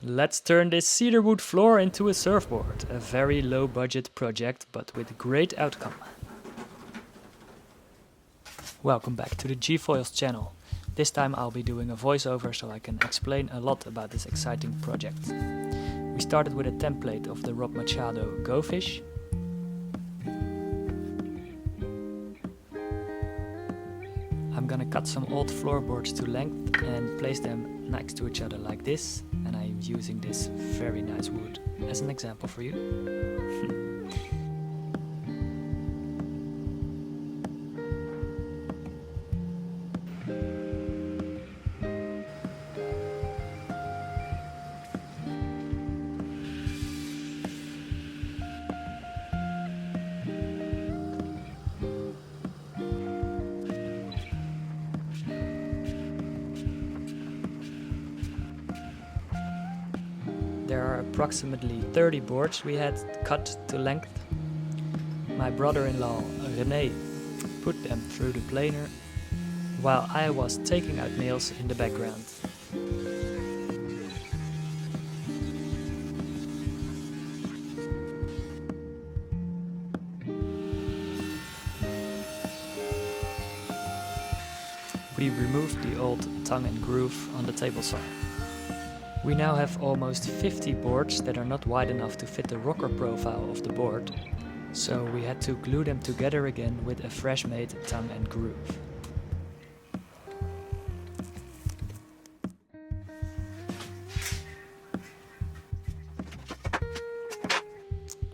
Let's turn this cedar wood floor into a surfboard. A very low budget project, but with great outcome. Welcome back to the G-Foils channel. This time I'll be doing a voiceover so I can explain a lot about this exciting project. We started with a template of the Rob Machado Go Fish. I'm gonna cut some old floorboards to length and place them next to each other like this, and I'm using this very nice wood as an example for you. There are approximately 30 boards we had cut to length. My brother-in-law René put them through the planer while I was taking out nails in the background. We removed the old tongue and groove on the table saw. We now have almost 50 boards that are not wide enough to fit the rocker profile of the board, so we had to glue them together again with a fresh made tongue and groove.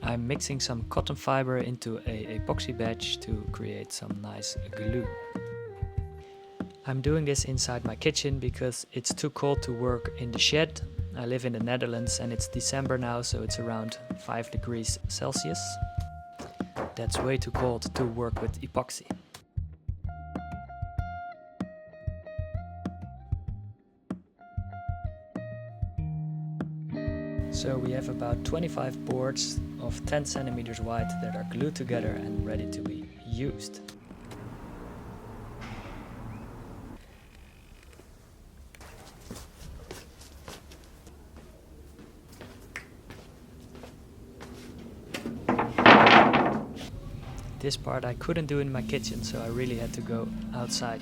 I'm mixing some cotton fiber into a epoxy batch to create some nice glue. I'm doing this inside my kitchen because it's too cold to work in the shed. I live in the Netherlands and it's December now, so it's around 5 degrees Celsius. That's way too cold to work with epoxy. So we have about 25 boards of 10 centimeters wide that are glued together and ready to be used. This part I couldn't do in my kitchen, so I really had to go outside.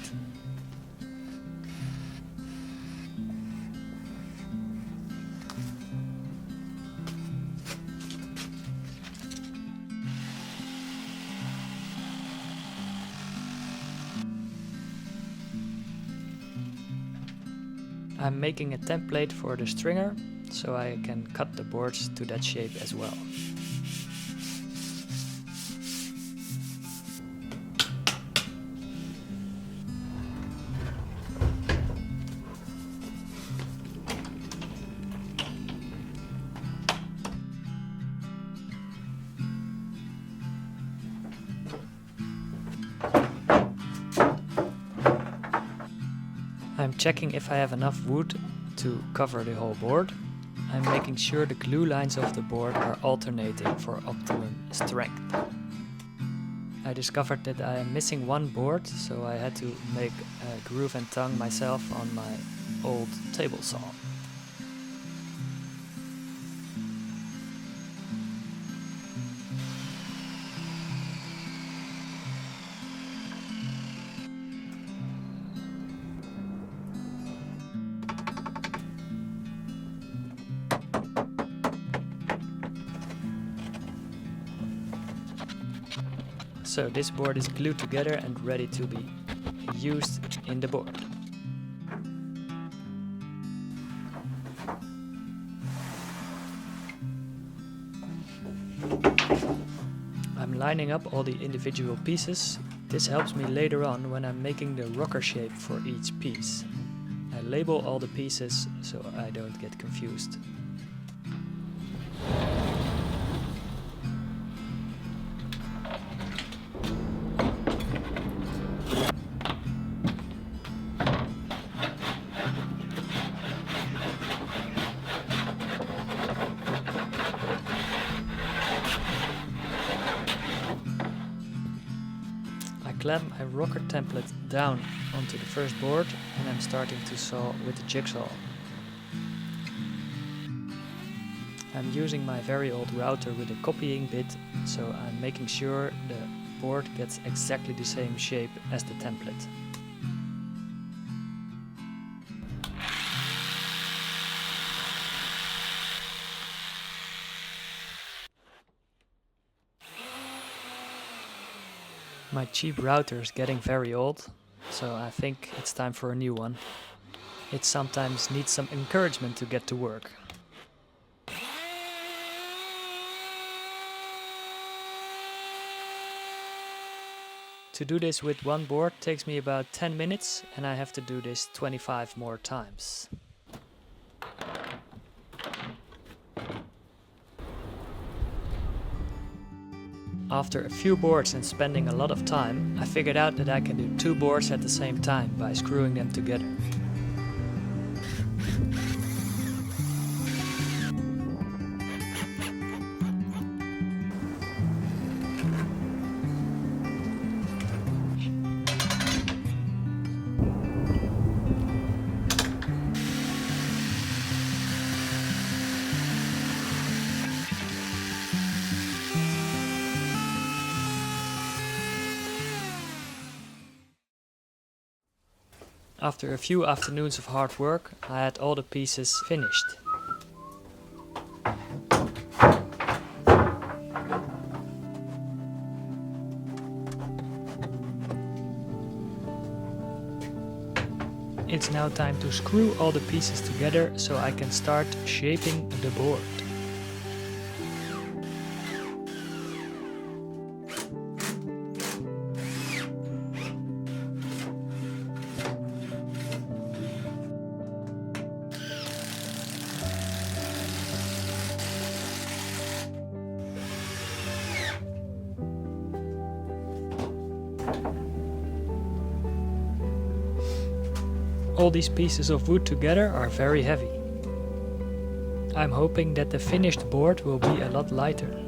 I'm making a template for the stringer, so I can cut the boards to that shape as well. I'm checking if I have enough wood to cover the whole board. I'm making sure the glue lines of the board are alternating for optimum strength. I discovered that I am missing one board, so I had to make a groove and tongue myself on my old table saw. So this board is glued together and ready to be used in the board. I'm lining up all the individual pieces. This helps me later on when I'm making the rocker shape for each piece. I label all the pieces so I don't get confused. Clamp my rocker template down onto the first board and I'm starting to saw with the jigsaw. I'm using my very old router with a copying bit, so I'm making sure the board gets exactly the same shape as the template. My cheap router is getting very old, so I think it's time for a new one. It sometimes needs some encouragement to get to work. To do this with one board takes me about 10 minutes, and I have to do this 25 more times. After a few boards and spending a lot of time, I figured out that I can do 2 boards at the same time by screwing them together. After a few afternoons of hard work, I had all the pieces finished. It's now time to screw all the pieces together so I can start shaping the board. All these pieces of wood together are very heavy. I'm hoping that the finished board will be a lot lighter.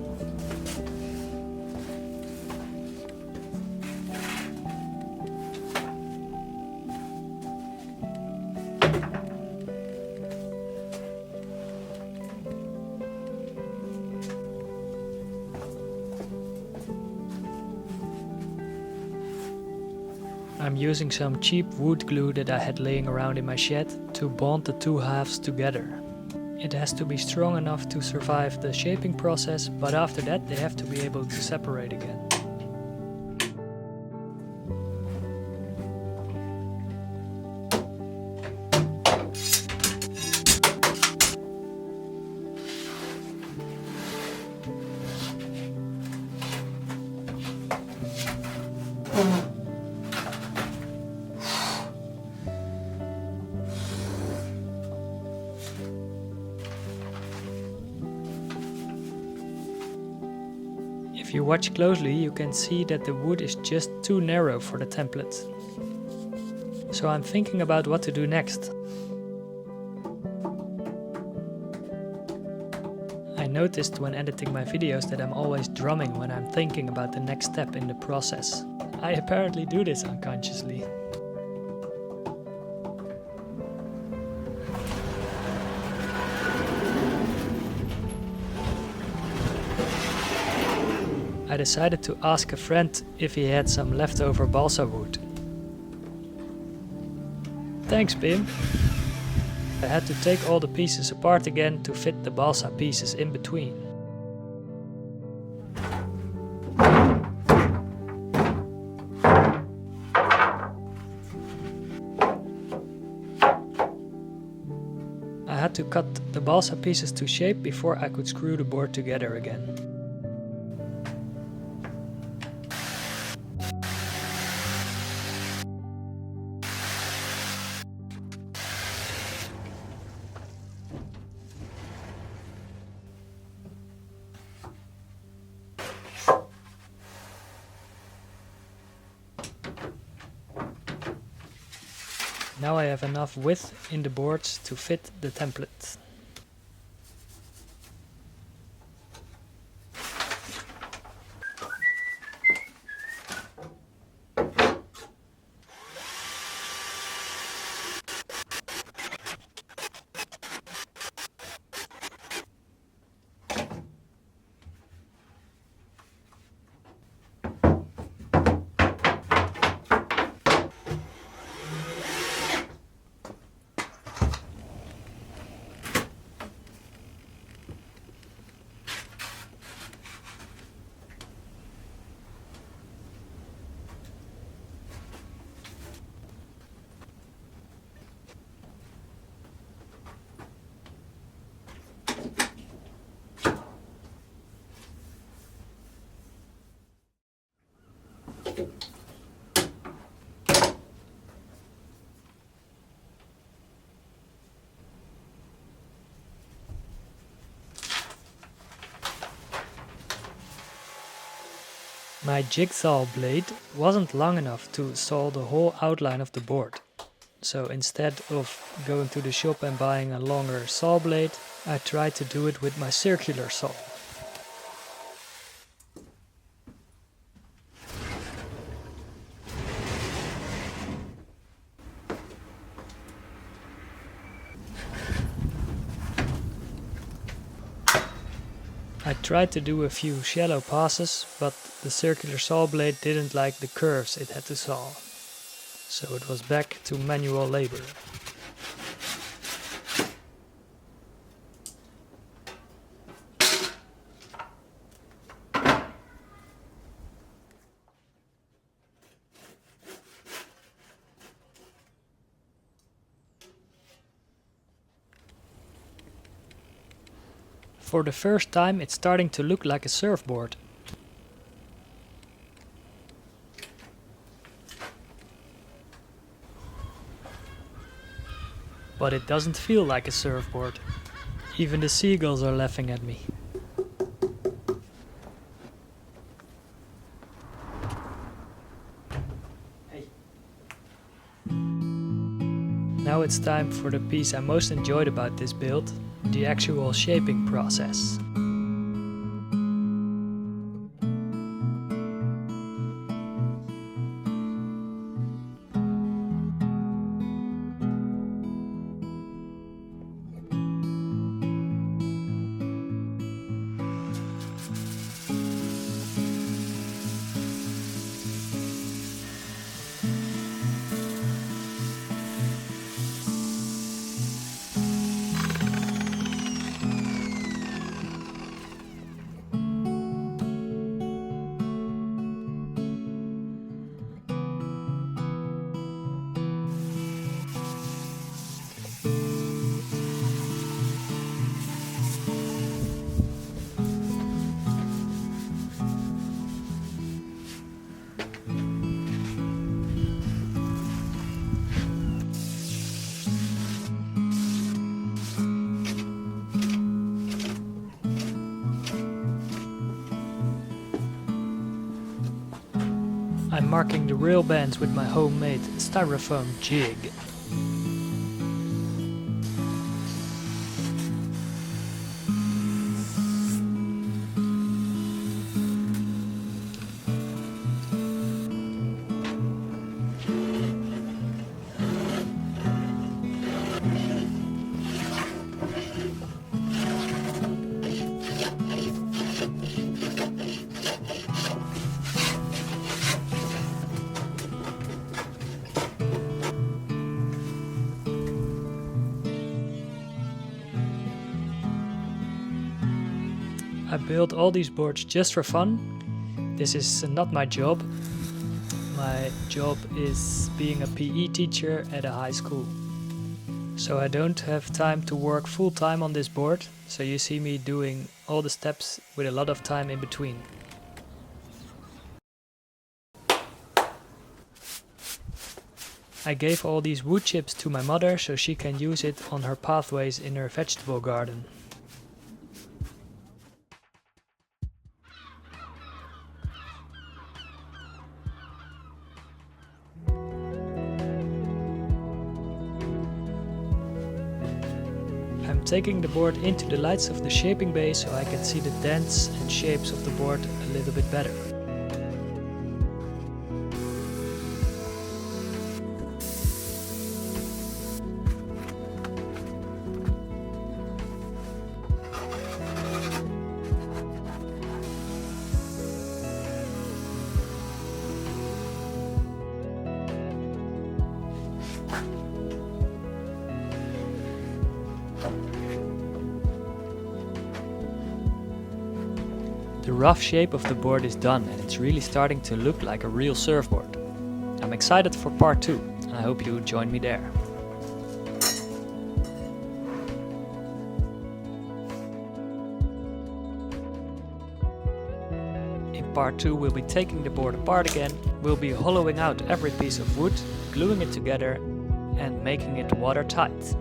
I'm using some cheap wood glue that I had laying around in my shed to bond the 2 halves together. It has to be strong enough to survive the shaping process, but after that they have to be able to separate again. If you watch closely, you can see that the wood is just too narrow for the template. So I'm thinking about what to do next. I noticed when editing my videos that I'm always drumming when I'm thinking about the next step in the process. I apparently do this unconsciously. I decided to ask a friend if he had some leftover balsa wood. Thanks, Pim. I had to take all the pieces apart again to fit the balsa pieces in between. I had to cut the balsa pieces to shape before I could screw the board together again. Now I have enough width in the boards to fit the template. My jigsaw blade wasn't long enough to saw the whole outline of the board. So instead of going to the shop and buying a longer saw blade, I tried to do it with my circular saw. I tried to do a few shallow passes, but the circular saw blade didn't like the curves it had to saw. So it was back to manual labor. For the first time, it's starting to look like a surfboard. But it doesn't feel like a surfboard. Even the seagulls are laughing at me. Hey. Now it's time for the piece I most enjoyed about this build, the actual shaping process. I'm marking the rail bands with my homemade styrofoam jig. I built all these boards just for fun. This is not my job. My job is being a PE teacher at a high school. So I don't have time to work full time on this board, so you see me doing all the steps with a lot of time in between. I gave all these wood chips to my mother so she can use it on her pathways in her vegetable garden. I'm taking the board into the lights of the shaping bay so I can see the dents and shapes of the board a little bit better. The rough shape of the board is done and it's really starting to look like a real surfboard. I'm excited for part 2 and I hope you join me there. In part 2 we'll be taking the board apart again, we'll be hollowing out every piece of wood, gluing it together and making it watertight.